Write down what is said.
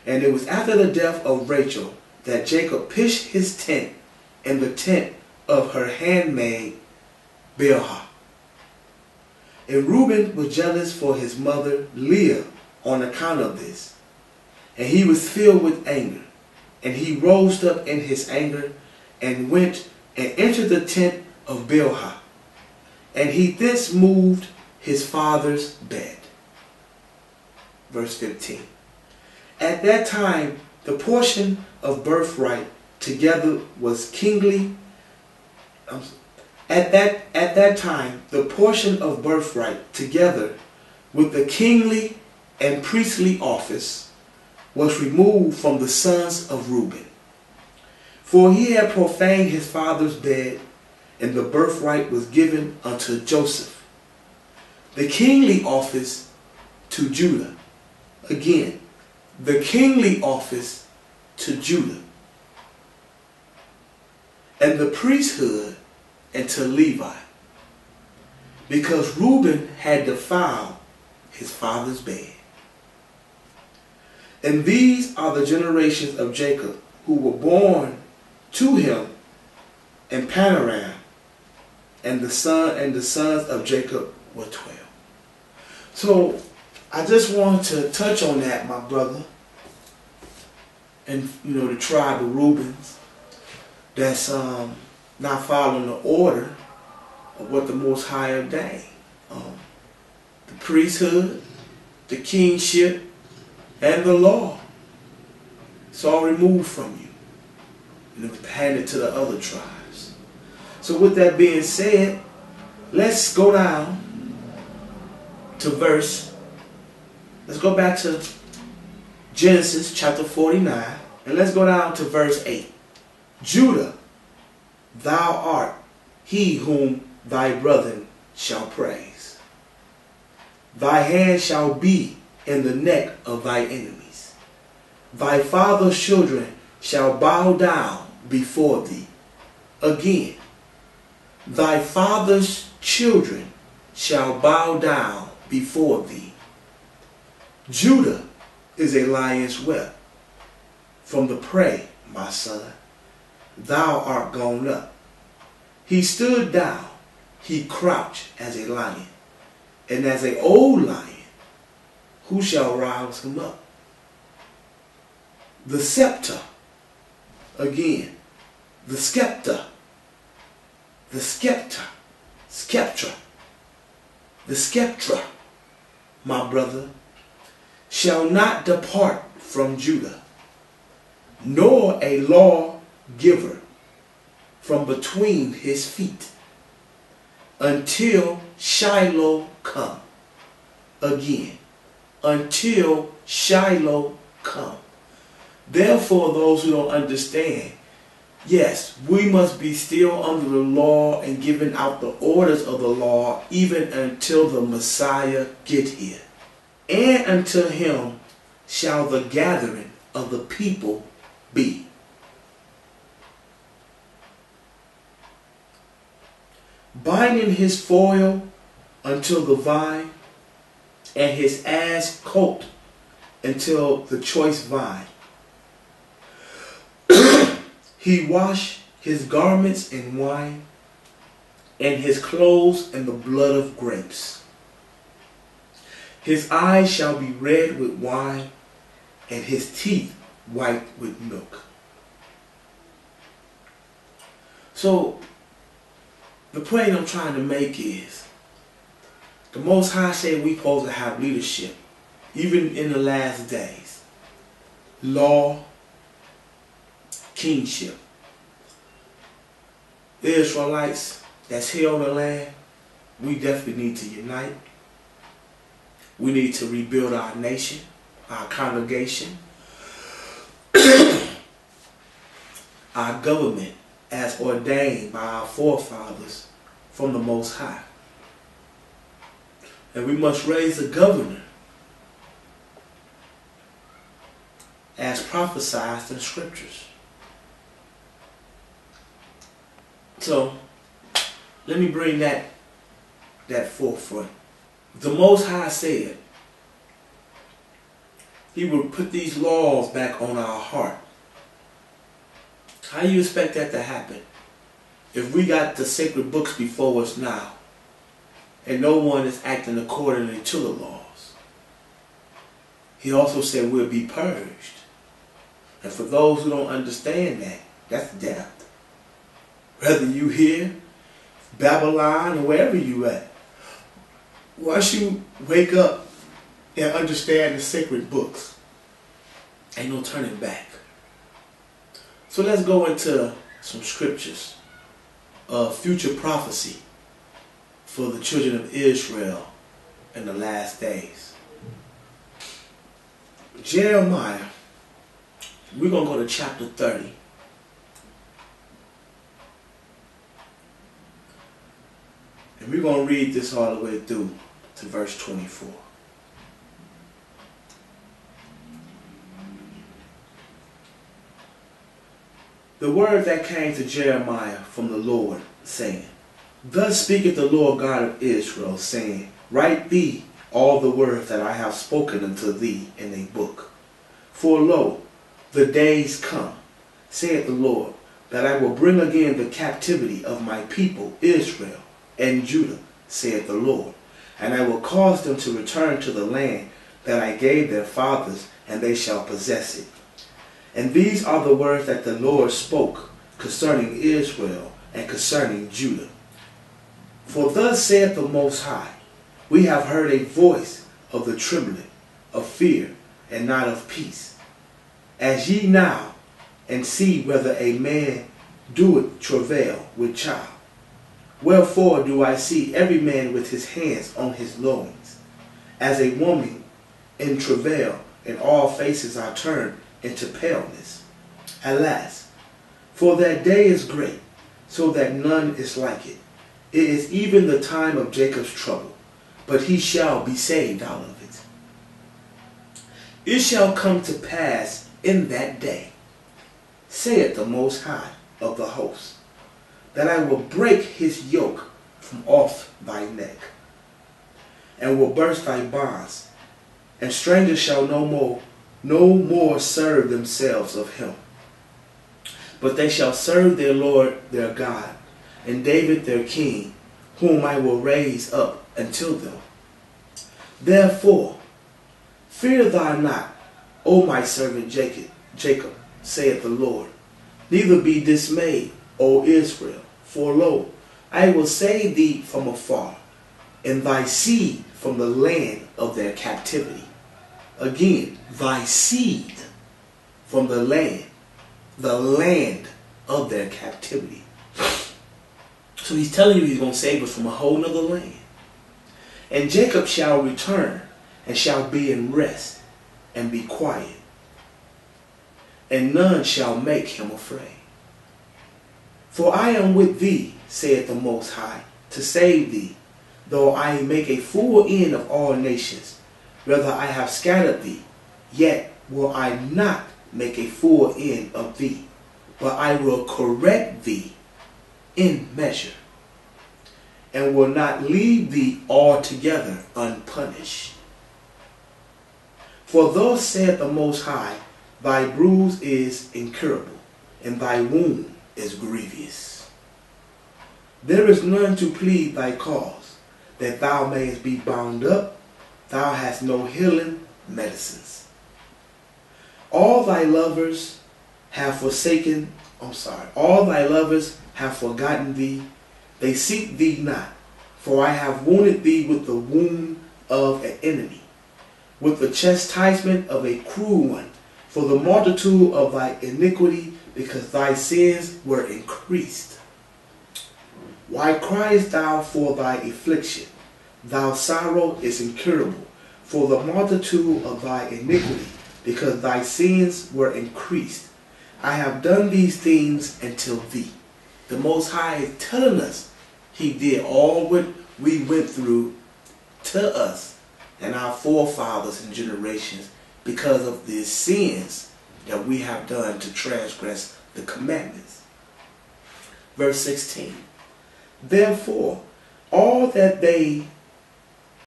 And it was after the death of Rachel that Jacob pitched his tent in the tent of her handmaid Bilhah. And Reuben was jealous for his mother Leah on account of this. And he was filled with anger. And he rose up in his anger and went and entered the tent of Bilhah. And he thence moved his father's bed. Verse 15. At that time, the portion of birthright together was kingly. At that time, the portion of birthright together with the kingly and priestly office was removed from the sons of Reuben. For he had profaned his father's bed, and the birthright was given unto Joseph. The kingly office to Judah. Again, the kingly office to Judah. And the priesthood and to Levi, because Reuben had defiled his father's bed. And these are the generations of Jacob, who were born to him in Paneram, and the sons of Jacob were 12. So I just want to touch on that, my brother, and the tribe of Reubens that's not following the order of what the Most High ordained. The priesthood, the kingship, and the law. It's all removed from you. And it was handed to the other tribes. So with that being said, let's go down to let's go back to Genesis chapter 49, and let's go down to verse 8. Judah, thou art he whom thy brethren shall praise. Thy hand shall be in the neck of thy enemies. Thy father's children shall bow down before thee. Again, thy father's children shall bow down before thee. Judah is a lion's whelp. From the prey, my son, thou art gone up. He stood down, he crouched as a lion, and as an old lion, who shall rouse him up? The scepter, again, the scepter, the scepter, my brother, shall not depart from Judah, nor a lawgiver from between his feet, until Shiloh come. Again, until Shiloh come. Therefore, those who don't understand, yes, we must be still under the law and giving out the orders of the law even until the Messiah get here. And until him shall the gathering of the people be. Binding his foil until the vine, and his ass colt until the choice vine. He washed his garments in wine, and his clothes in the blood of grapes. His eyes shall be red with wine, and his teeth white with milk. So, the point I'm trying to make is, the Most High said we supposed to have leadership, even in the last days. Law, kingship. The Israelites that's here on the land, we definitely need to unite. We need to rebuild our nation, our congregation, our government as ordained by our forefathers from the Most High. And we must raise a governor as prophesied in scriptures. So, let me bring that forefront. The Most High said, He will put these laws back on our heart. How do you expect that to happen? If we got the sacred books before us now, and no one is acting accordingly to the laws. He also said we'll be purged. And for those who don't understand that, that's death. Whether you here, Babylon, or wherever you at, once you wake up and understand the sacred books, ain't no turning back. So let's go into some scriptures of future prophecy for the children of Israel in the last days. Jeremiah, we're going to go to chapter 30. And we're going to read this all the way through to verse 24. The word that came to Jeremiah from the Lord, saying, Thus speaketh the Lord God of Israel, saying, Write thee all the words that I have spoken unto thee in a book. For lo, the days come, saith the Lord, that I will bring again the captivity of my people Israel and Judah, saith the Lord, and I will cause them to return to the land that I gave their fathers, and they shall possess it. And these are the words that the Lord spoke concerning Israel and concerning Judah. For thus saith the Most High, We have heard a voice of the trembling, of fear, and not of peace. As ye now, and see whether a man doeth travail with child. Wherefore do I see every man with his hands on his loins, as a woman in travail, and all faces are turned into paleness. Alas, for that day is great, so that none is like it. It is even the time of Jacob's trouble, but he shall be saved out of it. It shall come to pass in that day, saith the Most High of the hosts, that I will break his yoke from off thy neck, and will burst thy bonds, and strangers shall no more serve themselves of him. But they shall serve their Lord their God, and David their king, whom I will raise up until them. Therefore, fear thou not, O my servant Jacob, saith the Lord, neither be dismayed, O Israel, for lo, I will save thee from afar, and thy seed from the land of their captivity. Again, thy seed from the land of their captivity. So he's telling you he's going to save us from a whole nother land. And Jacob shall return, and shall be in rest, and be quiet. And none shall make him afraid. For I am with thee, saith the Most High, to save thee, though I make a full end of all nations. Whether I have scattered thee, yet will I not make a full end of thee, but I will correct thee in measure, and will not leave thee altogether unpunished. For thus saith the Most High, thy bruise is incurable, and thy wound is grievous. There is none to plead thy cause, that thou mayest be bound up. Thou hast no healing medicines. All thy lovers have forgotten thee. They seek thee not. For I have wounded thee with the wound of an enemy, with the chastisement of a cruel one, for the multitude of thy iniquity, because thy sins were increased. Why criest thou for thy affliction? Thy sorrow is incurable, for the multitude of thy iniquity, because thy sins were increased. I have done these things until thee. The Most High is telling us he did all what we went through to us and our forefathers and generations because of the sins that we have done to transgress the commandments. Verse 16. Therefore, all that they